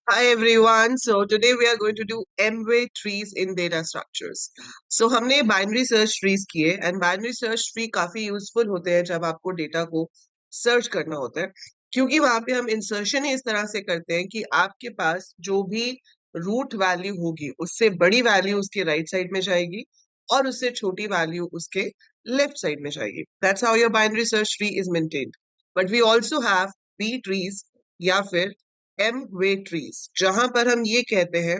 Hi everyone. So today we are going to do M-way trees in data structures. So हमने binary search trees किए and binary search tree काफी useful होते हैं जब आपको data को सर्च करना होता है, क्योंकि वहां पे हम इंसर्शन ही इस तरह से करते हैं कि आपके पास जो भी रूट वैल्यू होगी उससे बड़ी वैल्यू उसके राइट साइड में जाएगी और उससे छोटी वैल्यू उसके लेफ्ट साइड में जाएगी. That's how your binary search tree is maintained. But we also have B trees या फिर एम वे ट्रीज, जहां पर हम ये कहते हैं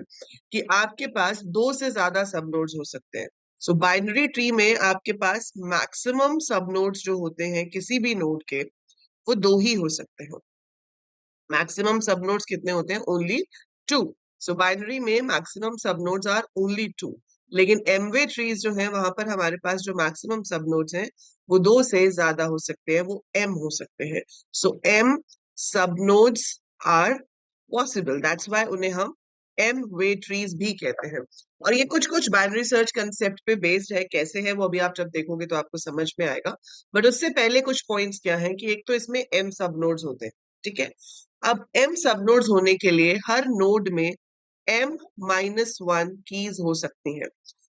कि आपके पास दो से ज्यादा सब नोड्स हो सकते हैं. सो बाइनरी ट्री में आपके पास मैक्सिमम सब नोड्स जो होते हैं किसी भी नोड के, वो दो ही हो सकते हैं. मैक्सिमम सब नोड्स कितने होते हैं? Only two. सो बाइनरी में maximum sub nodes are only two. लेकिन एमवे ट्रीज जो है वहां पर हमारे पास जो मैक्सिमम सब नोड्स हैं वो दो से ज्यादा हो सकते हैं, वो एम हो सकते हैं. So m sub nodes are possible. That's why उन्हें हम एम वे ट्रीज भी कहते हैं. और ये कुछ कुछ बाइनरी सर्च कंसेप्ट पे बेस्ड है. कैसे है वो अभी आप जब देखोगे तो आपको समझ में आएगा. बट उससे पहले कुछ पॉइंट्स क्या हैं कि एक तो इसमें एम सब नोड्स होते हैं. ठीक है. अब m सब नोड्स होने के लिए हर नोड में m-1 कीज हो सकती हैं.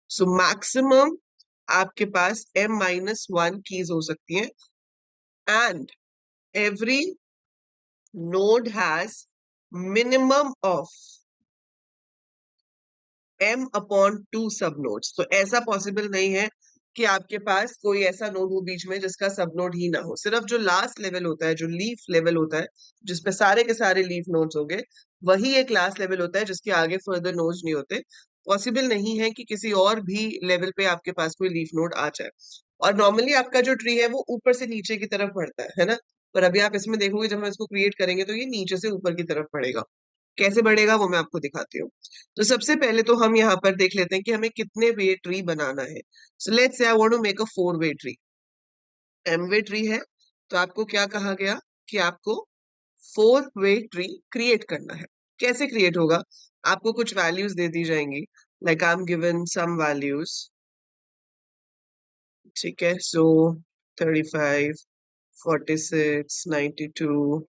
सो मैक्सिमम आपके पास m-1 कीज हो सकती हैं and every node has minimum of m/2 सब नोड्स. तो ऐसा पॉसिबल नहीं है कि आपके पास कोई ऐसा नोड हो बीच में जिसका सब नोड ही ना हो. सिर्फ जो लास्ट लेवल होता है, जो लीफ लेवल होता है, जिसपे सारे के सारे लीफ नोड्स होंगे, वही एक लास्ट लेवल होता है जिसके आगे फर्दर नोड्स नहीं होते. पॉसिबल नहीं है कि किसी और भी लेवल पे आपके पास कोई लीफ नोड आ जाए. और नॉर्मली आपका जो ट्री है वो ऊपर से नीचे की तरफ बढ़ता है ना. पर अभी आप इसमें देखोगे जब हम इसको क्रिएट करेंगे तो ये नीचे से ऊपर की तरफ बढ़ेगा. कैसे बढ़ेगा वो मैं आपको दिखाती हूँ. तो सबसे पहले तो हम यहाँ पर देख लेते हैं कि हमें कितने वे ट्री बनाना है. So let's say I want to make a 4-वे ट्री. एम वे ट्री है तो आपको क्या कहा गया कि आपको 4-वे ट्री क्रिएट करना है. कैसे क्रिएट होगा? आपको कुछ वैल्यूज दे दी जाएंगी. Like I am given some values. ठीक है. सो 35, 46, 92,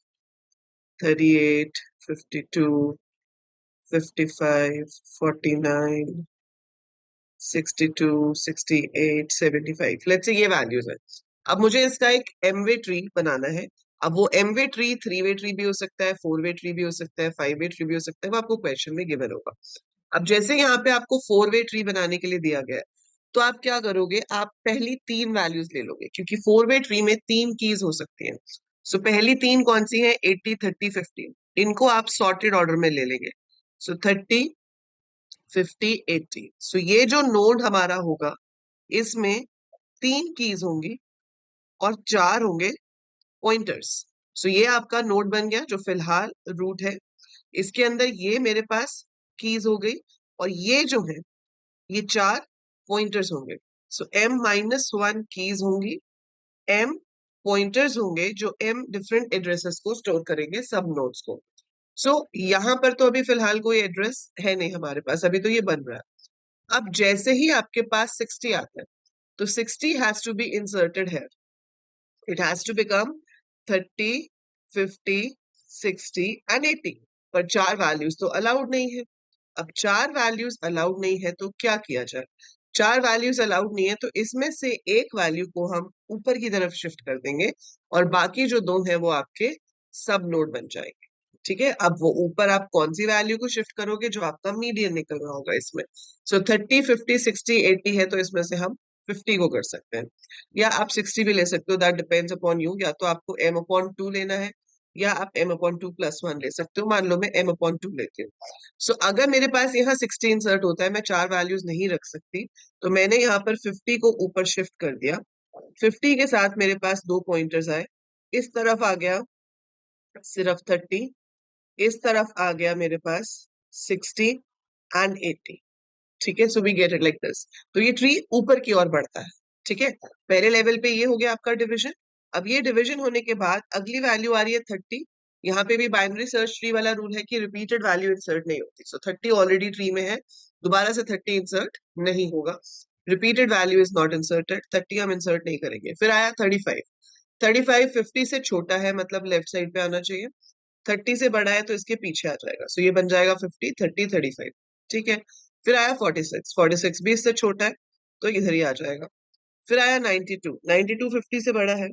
38, 52, 55, 49, 62, 68, 75. लेट्स से ये वैल्यूज है. अब मुझे इसका एक एमवे ट्री बनाना है. अब वो एमवे ट्री 3-वे ट्री भी हो सकता है, 4-वे ट्री भी हो सकता है, 5-वे ट्री भी हो सकता है. वो आपको क्वेश्चन में गिवन होगा. अब जैसे यहाँ पे आपको 4-वे ट्री बनाने के लिए दिया गया है, तो आप क्या करोगे? आप पहली तीन वैल्यूज ले लोगे, क्योंकि 4-वे ट्री में तीन कीज हो सकती हैं. सो पहली तीन कौन सी है? 80, 30, 15. इनको आप सॉर्टेड ऑर्डर में ले लेंगे. सो 30, 50, 80. सो ये जो नोड हमारा होगा इसमें तीन कीज होंगी और चार होंगे पॉइंटर्स. सो ये आपका नोड बन गया जो फिलहाल रूट है. इसके अंदर ये मेरे पास कीज हो गई और ये जो है ये चार पॉइंटर्स होंगे. सो m-1 कीज होंगी, m पॉइंटर्स होंगे जो m डिफरेंट एड्रेसेस को स्टोर करेंगे सब नोड्स को. सो यहाँ पर तो अभी फिलहाल कोई एड्रेस है नहीं हमारे पास, अभी तो ये बन रहा है. अब जैसे ही आपके पास 60 आता है तो 60 has to be inserted here. It has to become 30, 50, 60 and 80. पर चार वैल्यूज तो अलाउड नहीं है. अब चार वैल्यूज अलाउड नहीं है तो क्या किया जाए? चार वैल्यूज अलाउड नहीं है तो इसमें से एक वैल्यू को हम ऊपर की तरफ शिफ्ट कर देंगे और बाकी जो दो है वो आपके सब नोड बन जाएंगे. ठीक है. अब वो ऊपर आप कौन सी वैल्यू को शिफ्ट करोगे? जो आपका मीडियन निकल रहा होगा इसमें. सो 30, 50, 60, 80 है तो इसमें से हम 50 को कर सकते हैं, या आप 60 भी ले सकते हो. That depends upon you. या तो आपको m/2 लेना है या आप m/2+1 ले सकते हो. मान लो मैं m/2 लेती हूँ. सो अगर मेरे पास यहाँ 60 इंसर्ट होता है, मैं चार वैल्यूज नहीं रख सकती, तो मैंने यहाँ पर 50 को ऊपर शिफ्ट कर दिया. 50 के साथ मेरे पास दो पॉइंटर्स आए. इस तरफ आ गया सिर्फ 30, इस तरफ आ गया मेरे पास 60 एंड 80. ठीक है. So we get it like this. तो ये ट्री ऊपर की ओर बढ़ता है. ठीक है. पहले लेवल पे ये हो गया आपका डिवीजन. अब ये डिवीजन होने के बाद अगली वैल्यू आ रही है 30. यहाँ पे भी बाइनरी सर्च ट्री वाला रूल है कि रिपीटेड वैल्यू इंसर्ट नहीं होती. सो 30 ऑलरेडी ट्री में है, दोबारा से 30 इंसर्ट नहीं होगा. Repeated value is not inserted. 30 हम इंसर्ट नहीं करेंगे. फिर आया 35. 35 50 से छोटा है, मतलब लेफ्ट साइड पे आना चाहिए. 30 से बड़ा है तो इसके पीछे आ जाएगा, सो ये बन जाएगा 50, 30, 35। ठीक है। फिर आया 46, 46 भी इससे छोटा है तो इधर ही आ जाएगा। फिर आया 92, 92 50 से बड़ा है,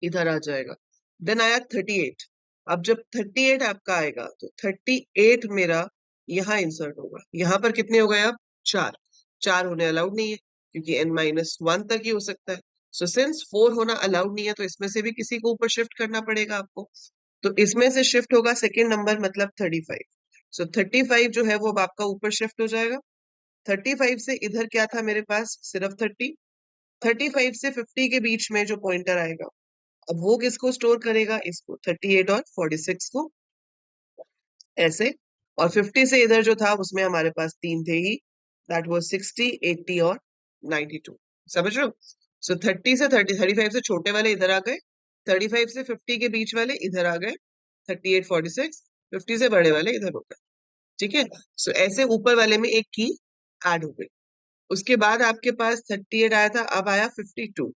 इधर आ जाएगा। देन आया 38। अब जब 38 आपका आएगा तो 38 मेरा यहाँ इंसर्ट होगा। यहाँ पर कितने हो गए अब? चार। चार होने अलाउड नहीं है क्योंकि n-1 तक ही हो सकता है। सो सिंस 4 होना अलाउड नहीं है तो इसमें से भी किसी को ऊपर शिफ्ट करना पड़ेगा आपको। तो इसमें से शिफ्ट होगा सेकेंड नंबर, मतलब 35। सो 35 जो है वो अब आपका ऊपर शिफ्ट हो जाएगा। 35 से इधर क्या था मेरे पास? सिर्फ 30। 35 से 50 के बीच में जो पॉइंटर आएगा, अब वो किसको स्टोर करेगा? इसको, 38 और 46 को, ऐसे। और 50 से इधर जो था उसमें हमारे पास तीन थे ही, दैट वाज 60, 80 और 92। समझ रहे हो? सो 30 से 35 से छोटे वाले इधर आ गए, 35 से 50 के बीच वाले इधर आ गए, 38, 46, 50 से बड़े वाले इधर हो गए। ठीक है। सो ऐसे ऊपर वाले में एक की ऐड हो गई। उसके बाद आपके पास 38 आया था, अब आया 52।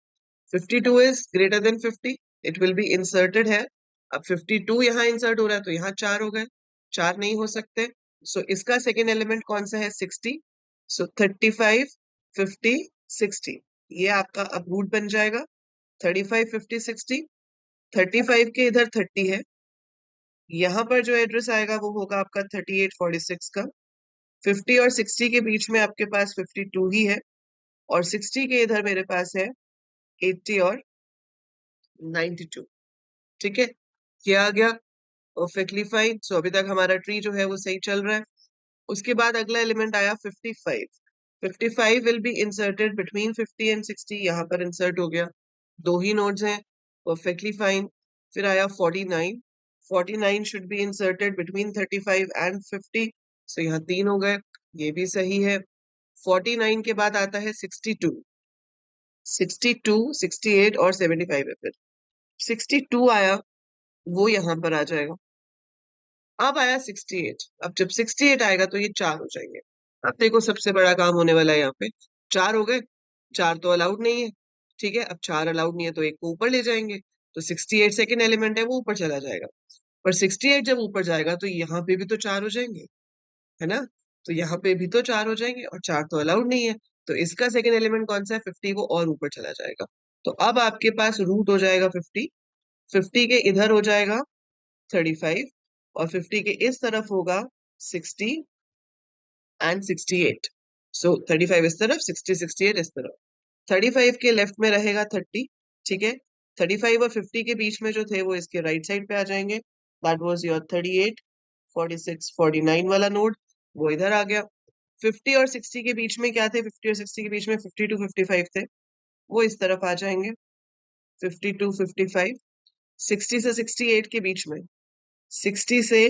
52 is greater than 50, it will be inserted है। अब 52 यहाँ इंसर्ट हो रहा है तो यहाँ चार हो गए, चार नहीं हो सकते। सो इसका सेकेंड एलिमेंट कौन सा है? 60। सो 35, 50, 60, ये आपका अब रूट बन जाएगा। 35, 50, 60। 35 के इधर 30 है, यहाँ पर जो एड्रेस आएगा वो होगा आपका 38, 46 का। 50 और 60 के बीच में आपके पास 52 ही है, और 60 के इधर मेरे पास है 80 और 92। ठीक है। क्या आ गया? Perfectly fine. सो अभी तक हमारा ट्री जो है वो सही चल रहा है। उसके बाद अगला एलिमेंट आया 55। 55 will be inserted between 50 and 60, यहाँ पर इंसर्ट हो गया। दो ही नोड्स हैं, परफेक्टली फाइन। फिर आया 49। 49 should be inserted between 35 and 50, सो यहाँ तीन हो गए, ये भी सही है। 49 के बाद आता है 62। 62, 68 और 75 है। फिर 62 आया, वो यहाँ पर आ जाएगा। अब आया 68। अब जब 68 आएगा तो ये चार हो जाएंगे। अब देखो सबसे बड़ा काम होने वाला है यहाँ पे। चार हो गए, चार तो अलाउड नहीं है। ठीक है, अब चार अलाउड नहीं है तो एक को ऊपर ले जाएंगे, तो 68 सेकेंड एलिमेंट है वो ऊपर चला जाएगा। पर 68 जब ऊपर जाएगा तो यहाँ पे भी तो चार हो जाएंगे, है ना? तो यहाँ पे भी तो चार हो जाएंगे और चार तो अलाउड नहीं है, तो इसका सेकेंड एलिमेंट कौन सा है? 50, वो और ऊपर चला जाएगा। तो अब आपके पास रूट हो जाएगा 50। 50 के इधर हो जाएगा 35, और 50 के इस तरफ होगा 60 एंड 68। सो 35 इस तरफ, 60, 68 इस तरफ। 35 के लेफ्ट में रहेगा 30। ठीक है। 35 और 50 के बीच में जो थे वो इसके राइट साइड पे आ जाएंगे, दैट वाज योर 38, 46, 49 वाला नोड, वो इधर आ गया। 50 और 60 के बीच में क्या थे? 50 और 60 के बीच में 52, 55 थे, वो इस तरफ आ जाएंगे, 52, 55। 60 से 68 के बीच में, 60 से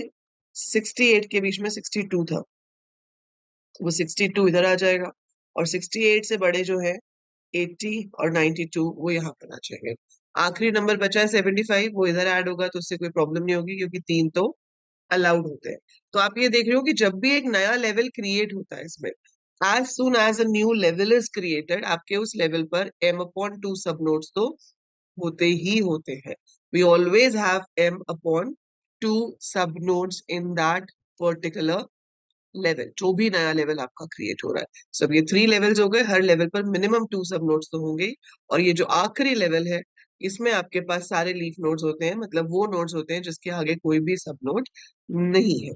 68 के बीच में 62 था, वो 62 इधर आ जाएगा। और 68 से बड़े जो है 80 और 92, वो यहाँ पर आ जाएंगे। आखिरी नंबर बचा है 75, वो इधर ऐड होगा तो उससे कोई प्रॉब्लम नहीं होगी क्योंकि तीन तो अलाउड होते हैं। तो आप ये देख रहे हो कि जब भी एक नया लेवल क्रिएट होता है इसमें, as soon as a new level is created, आपके उस लेवल पर m/2 सब नोड्स तो होते ही होते हैं। वी ऑलवेज हैव m/2 सब nodes in that particular level, जो भी नया लेवल आपका क्रिएट हो रहा है। सब ये 3 लेवल्स हो गए, हर लेवल पर मिनिमम 2 सब नोड्स तो होंगे ही। और ये जो आखिरी लेवल है, इसमें आपके पास सारे लीफ नोड्स होते हैं, मतलब वो नोड्स होते हैं जिसके आगे कोई भी सब नोड नहीं है।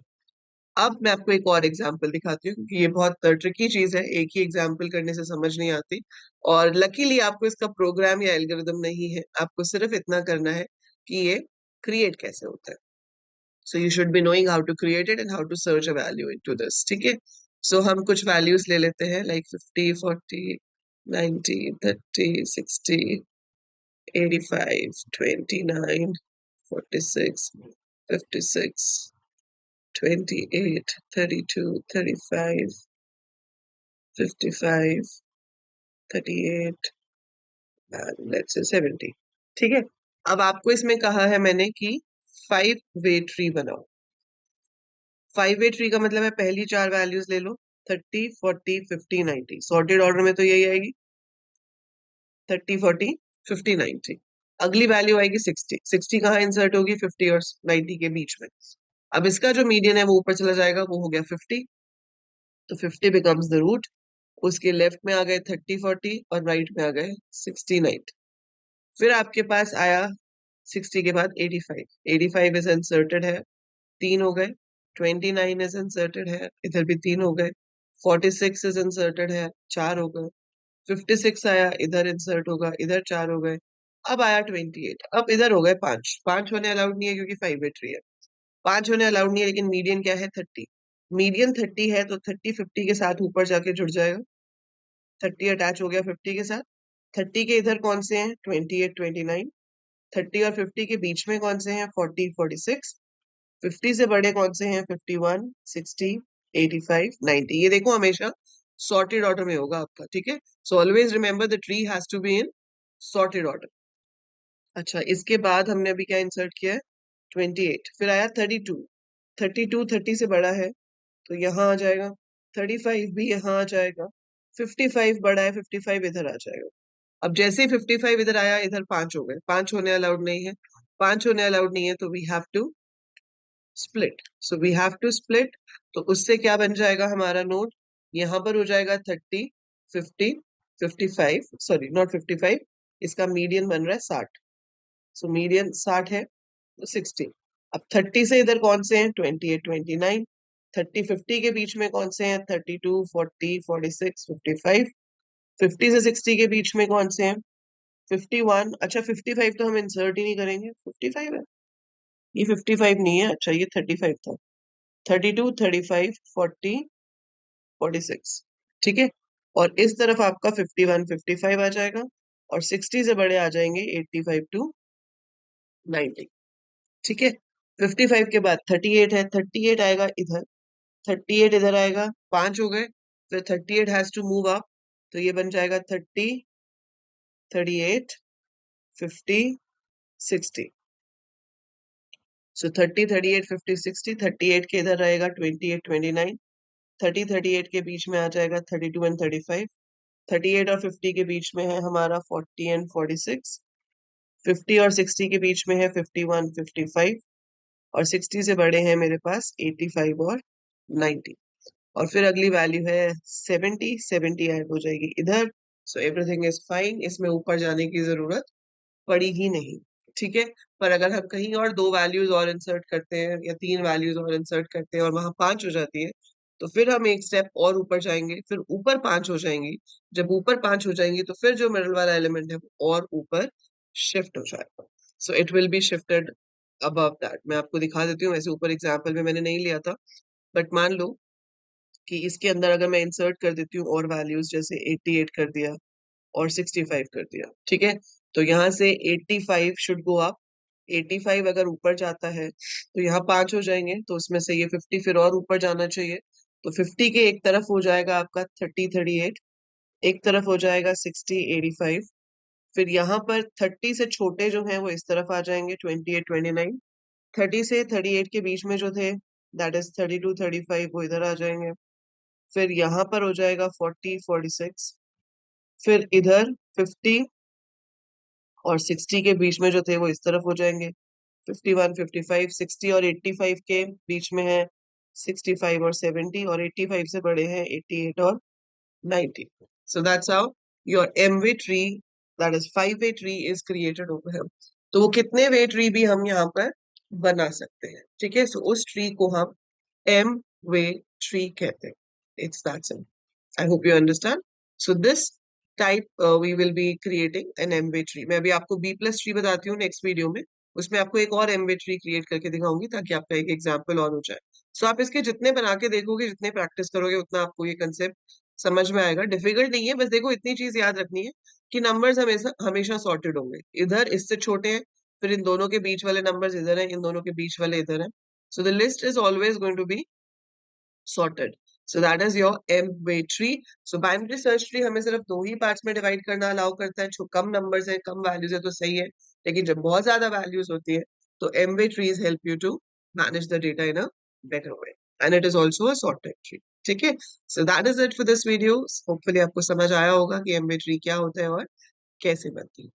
अब मैं आपको एक और एग्जांपल दिखाती हूँ क्योंकि ये बहुत ट्रिकी चीज है, एक ही एग्जांपल करने से समझ नहीं आती। और लकीली आपको इसका प्रोग्राम या एल्गोरिदम नहीं है, आपको सिर्फ इतना करना है कि ये क्रिएट कैसे होता है। So you should be knowing how to create it and how to search a value into this. ठीक है। So हम कुछ values ले लेते हैं, like 50, 40, 90, 30, 60, 85, 29, 46, 56, 28, 32, 35, 55, 38 and let's say 70। ठीक है। अब आपको इसमें कहा है मैंने कि 5-way ट्री बनाओ। 5-way ट्री का मतलब है पहली चार वैल्यूज ले लो, 30, 40, 50, 90। सॉर्टेड ऑर्डर में तो यही आएगी, 30, 40, 50, 90। अगली वैल्यू आएगी 60। 60 कहाँ इंसर्ट होगी? 50 और 90 के बीच में। अब इसका जो मीडियन है वो ऊपर चला जाएगा, वो हो गया 50। तो 50 बिकम्स द रूट। उसके लेफ्ट में आ गए 30 40 और राइट में आ गए 69। फिर आपके पास आया 60 के बाद 85। 85 इज इंसर्टेड है, 3 हो गए। 29 इज इंसर्टेड है, इधर भी 3 हो गए। 46 इज इंसर्टेड है, 4 हो गए। 56 आया, इधर इंसर्ट होगा, इधर 4 हो गए। अब आया 28। अब इधर हो गए 5। 5 होने अलाउड नहीं है क्योंकि 5 है ट्री है। 5 होने अलाउड नहीं है, लेकिन मीडियन क्या है? 30। मीडियन 30 है तो 30 50 के साथ ऊपर जाके जुड़ जाएगा। 30 अटैच हो गया 50 के साथ। 30 के इधर कौन से हैं? 28 29। 30 और 50 के बीच में कौन से हैं? 40 46। 50 से बड़े कौन से हैं? 51 60 85 90। ये देखो हमेशा सॉर्टेड ऑर्डर में होगा आपका, ठीक है। So always remember the tree has to be in sorted order. अच्छा, इसके बाद हमने अभी क्या इंसर्ट किया है? 28। फिर आया 32। 32 30 से बड़ा है तो यहाँ आ जाएगा। 35 भी यहाँ आ जाएगा। 55 बड़ा है, 55 इधर आ जाएगा। अब जैसे ही 55 इधर आया, इधर 5 हो गए। 5 होने अलाउड नहीं है। 5 होने अलाउड नहीं है तो we have to split. So we have to split. तो उससे क्या बन जाएगा हमारा नोड? यहाँ पर हो जाएगा 30 50 55, सॉरी नॉट 55। इसका मीडियन बन रहा है 60। सो मीडियन 60 है तो 60। अब 30 से इधर कौन से हैं? 28 29। 30 50 के बीच में कौन से हैं? 32 40 46 55। 50 से 60 के बीच में कौन से हैं? 51। अच्छा 55 तो हम इंसर्ट ही नहीं करेंगे, 55 है। ये 55 नहीं है, अच्छा ये 35 था। 32 35 40 46, ठीक है। और इस तरफ आपका 51 55 आ जाएगा, और 60 से बड़े आ जाएंगे 85 टू 90, ठीक है। 55 के बाद 38 है, 38 आएगा इधर। 38 इधर आएगा, 5 हो गए। फिर 38 हैज टू मूव अप, तो ये बन जाएगा 30 38 50 60। सो 30 38 50 60। 38 के इधर रहेगा 28 29। 30 38 के बीच में आ जाएगा 32 एंड 35। 38 और 50 के बीच में है हमारा 40 एंड 46। 50 और 60 के बीच में है 51 55। और 60 से बड़े हैं मेरे पास 85 और 90। और फिर अगली वैल्यू है 70। 70 ऐड हो जाएगी इधर। सो एवरीथिंग इज फाइन, इसमें ऊपर जाने की जरूरत पड़ी ही नहीं, ठीक है। पर अगर हम कहीं और 2 वैल्यूज और इंसर्ट करते हैं या 3 वैल्यूज और इंसर्ट करते हैं और वहां 5 हो जाती है, तो फिर हम एक स्टेप और ऊपर जाएंगे, फिर ऊपर 5 हो जाएंगी। जब ऊपर 5 हो जाएंगी तो फिर जो मिडल वाला एलिमेंट है वो और ऊपर शिफ्ट हो जाएगा। So it will be shifted above that. मैं आपको दिखा देती हूँ, वैसे ऊपर एग्जाम्पल में मैंने नहीं लिया था, बट मान लो कि इसके अंदर अगर मैं इंसर्ट कर देती हूँ और वैल्यूज, जैसे 88 कर दिया और 65 कर दिया, ठीक है। तो यहाँ से 85 शुड गो अप। 85 अगर ऊपर जाता है तो यहाँ 5 हो जाएंगे, तो उसमें से ये 50 फिर और ऊपर जाना चाहिए। तो 50 के एक तरफ हो जाएगा आपका 30 38। एक तरफ हो जाएगा 60 85। फिर यहाँ पर 30 से छोटे जो हैं वो इस तरफ आ जाएंगे 28 29। 30 से 38 के बीच में जो थे, दैट इज 32 35, वो इधर आ जाएंगे। फिर यहाँ पर हो जाएगा 40 46। फिर इधर 50 और 60 के बीच में जो थे वो इस तरफ हो जाएंगे 51 55। 60 और 85 के बीच में है 65 और 70, और 85 से बड़े हैं 88 और 90। So that's how your M-way tree, that is 5-way tree is created over here. तो वो कितने वे ट्री भी हम यहाँ पर बना सकते हैं, ठीक है। सो उस ट्री को हम M-way tree कहते हैं। It's that simple. I hope you understand. So this type we will be creating an M-way tree. मैं अभी आपको B plus tree बताती हूँ नेक्स्ट वीडियो में। उसमें आपको एक और M-way tree क्रिएट करके दिखाऊंगी ताकि आपका एक एग्जाम्पल और हो जाए। सो आप इसके जितने बना के देखोगे, जितने प्रैक्टिस करोगे, उतना आपको ये कंसेप्ट समझ में आएगा। डिफिकल्ट नहीं है, बस देखो इतनी चीज याद रखनी है कि नंबर्स हमेशा हमेशा सॉर्टेड होंगे। इधर इससे छोटे हैं, फिर इन दोनों के बीच वाले नंबर्स इधर हैं, इन दोनों के बीच वाले इधर हैं। So the list is always going to be sorted. So that is your M-way tree. So binary search tree हमें सिर्फ 2 ही पार्ट्स में डिवाइड करना अलाउ करता है। जो कम नंबर्स है, कम वैल्यूज है तो सही है, लेकिन जब बहुत ज्यादा वैल्यूज होती है तो M-way trees help you to manage the data in a better way. And it is also a sorted tree. ठीक है? So that is it for this video. Hopefully आपको समझ आया होगा कि M-way tree क्या होता है और कैसे बनती है।